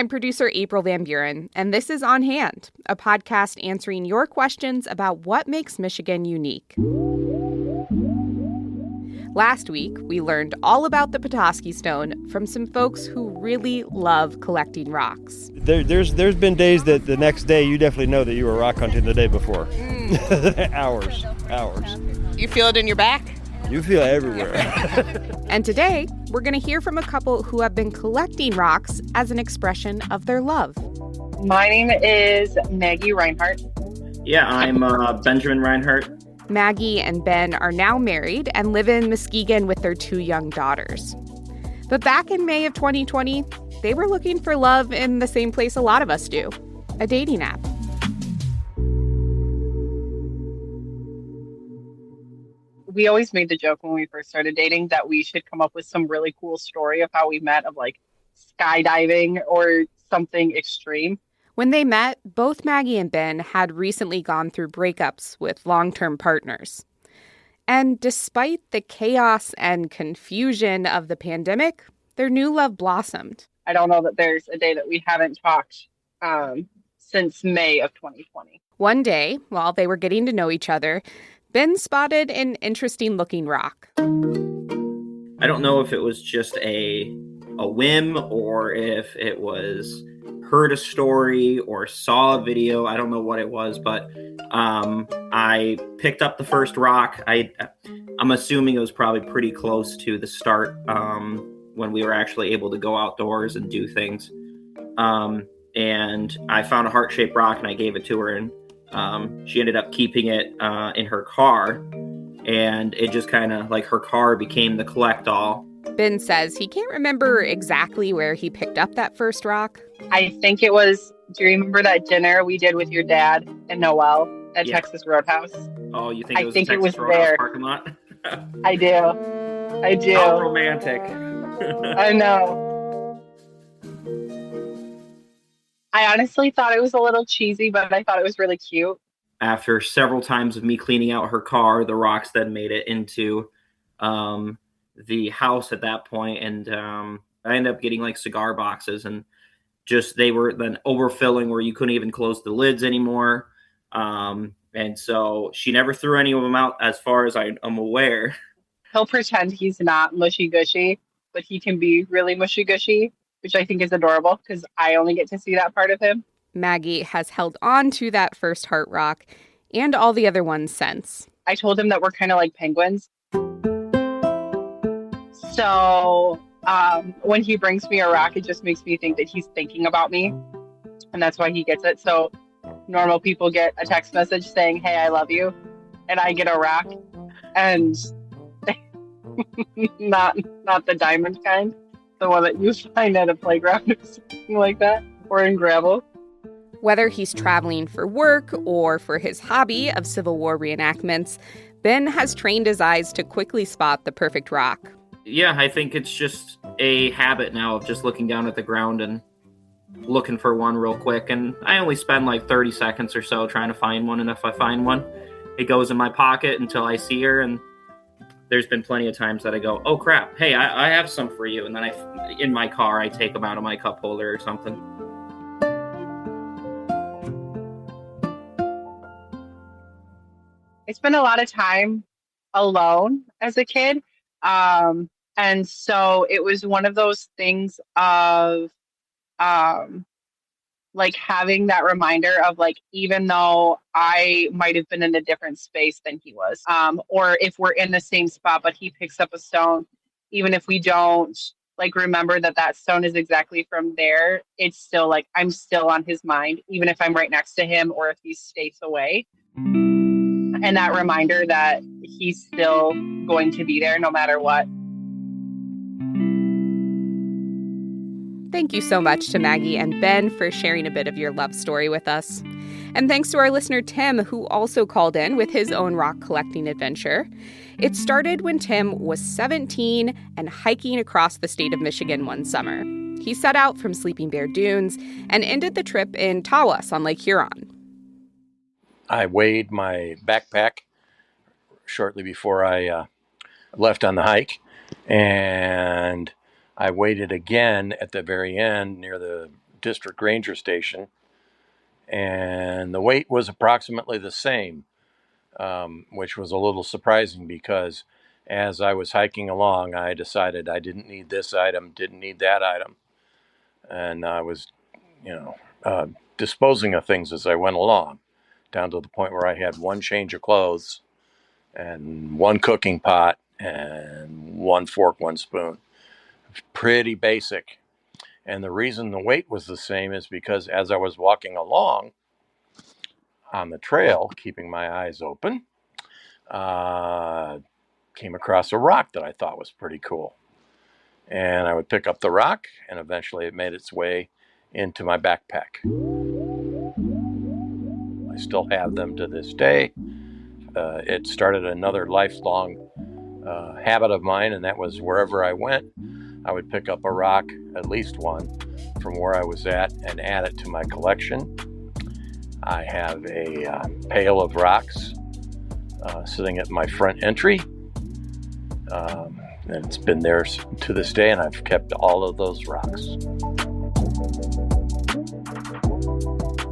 I'm producer April Van Buren, and this is On Hand, a podcast answering your questions about what makes Michigan unique. Last week, we learned all about the Petoskey Stone from some folks who really love collecting rocks. There's been days that the next day you definitely know that you were rock hunting the day before. Hours. You feel it in your back? You feel it everywhere. And today, we're going to hear from a couple who have been collecting rocks as an expression of their love. My name is Maggie Reinhardt. Yeah, I'm Benjamin Reinhardt. Maggie and Ben are now married and live in Muskegon with their 2 young daughters. But back in May of 2020, they were looking for love in the same place a lot of us do, a dating app. We always made the joke when we first started dating that we should come up with some really cool story of how we met, of like skydiving or something extreme. When they met, both Maggie and Ben had recently gone through breakups with long-term partners. And despite the chaos and confusion of the pandemic, their new love blossomed. I don't know that there's a day that we haven't talked since May of 2020. One day, while they were getting to know each other, Ben spotted an interesting-looking rock. I don't know if it was just a whim or if it was heard a story or saw a video. I don't know what it was, but I picked up the first rock. I'm assuming it was probably pretty close to the start when we were actually able to go outdoors and do things. And I found a heart-shaped rock and I gave it to her, and she ended up keeping it in her car, and it just kind of like her car became the collect-all. Ben says he can't remember exactly where he picked up that first rock. I think it was, do you remember that dinner we did with your dad and Noelle at Texas Roadhouse? Oh, you think it was I think the it was Texas Roadhouse there. Parking lot? I do. How romantic. I know. I honestly thought it was a little cheesy, but I thought it was really cute. After several times of me cleaning out her car, the rocks then made it into the house at that point, and I ended up getting like cigar boxes, and just they were then overfilling where you couldn't even close the lids anymore. And so she never threw any of them out as far as I'm aware. He'll pretend he's not mushy-gushy, but he can be really mushy-gushy, which I think is adorable because I only get to see that part of him. Maggie has held on to that first heart rock and all the other ones since. I told him that we're kind of like penguins. So when he brings me a rock, it just makes me think that he's thinking about me. And that's why he gets it. So normal people get a text message saying, "Hey, I love you." And I get a rock. And not the diamond kind. The one that you find at a playground or something like that. Or in gravel. Whether he's traveling for work or for his hobby of Civil War reenactments, Ben has trained his eyes to quickly spot the perfect rock. Yeah, I think it's just a habit now of just looking down at the ground and looking for one real quick. And I only spend like 30 seconds or so trying to find one. And if I find one, it goes in my pocket until I see her. And there's been plenty of times that I go, "Oh crap, hey, I have some for you." And then in my car, I take them out of my cup holder or something. I spent a lot of time alone as a kid. And so it was one of those things of like having that reminder of like, even though I might have been in a different space than he was, or if we're in the same spot, but he picks up a stone, even if we don't like remember that stone is exactly from there, it's still like, I'm still on his mind, even if I'm right next to him or if he's states away. And that reminder that he's still going to be there no matter what. Thank you so much to Maggie and Ben for sharing a bit of your love story with us. And thanks to our listener Tim, who also called in with his own rock collecting adventure. It started when Tim was 17 and hiking across the state of Michigan one summer. He set out from Sleeping Bear Dunes and ended the trip in Tawas on Lake Huron. I weighed my backpack shortly before I left on the hike, and I weighed it again at the very end near the district ranger station, and the weight was approximately the same, which was a little surprising because as I was hiking along, I decided I didn't need this item, didn't need that item. And I was, disposing of things as I went along, down to the point where I had one change of clothes and one cooking pot and one fork, one spoon. Pretty basic. And the reason the weight was the same is because as I was walking along on the trail, keeping my eyes open, came across a rock that I thought was pretty cool. And I would pick up the rock, and eventually it made its way into my backpack. I still have them to this day. It started another lifelong habit of mine, and that was wherever I went, I would pick up a rock, at least one, from where I was at and add it to my collection. I have a pail of rocks sitting at my front entry. And it's been there to this day, and I've kept all of those rocks.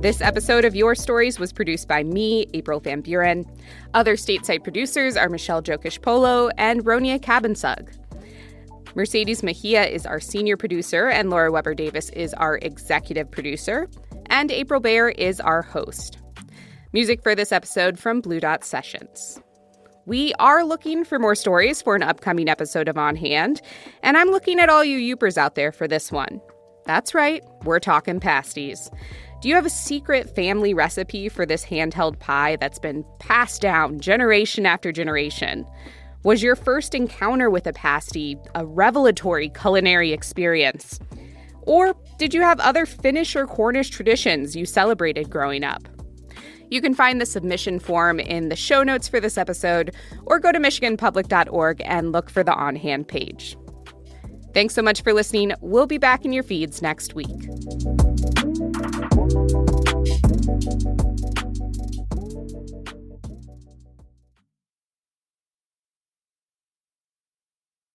This episode of Your Stories was produced by me, April Van Buren. Other stateside producers are Michelle Jokish-Polo and Ronia Cabansug. Mercedes Mejia is our senior producer, and Laura Weber-Davis is our executive producer, and April Bayer is our host. Music for this episode from Blue Dot Sessions. We are looking for more stories for an upcoming episode of On Hand, and I'm looking at all you Youpers out there for this one. That's right, we're talking pasties. Do you have a secret family recipe for this handheld pie that's been passed down generation after generation? Was your first encounter with a pasty a revelatory culinary experience? Or did you have other Finnish or Cornish traditions you celebrated growing up? You can find the submission form in the show notes for this episode, or go to michiganpublic.org and look for the On Hand page. Thanks so much for listening. We'll be back in your feeds next week.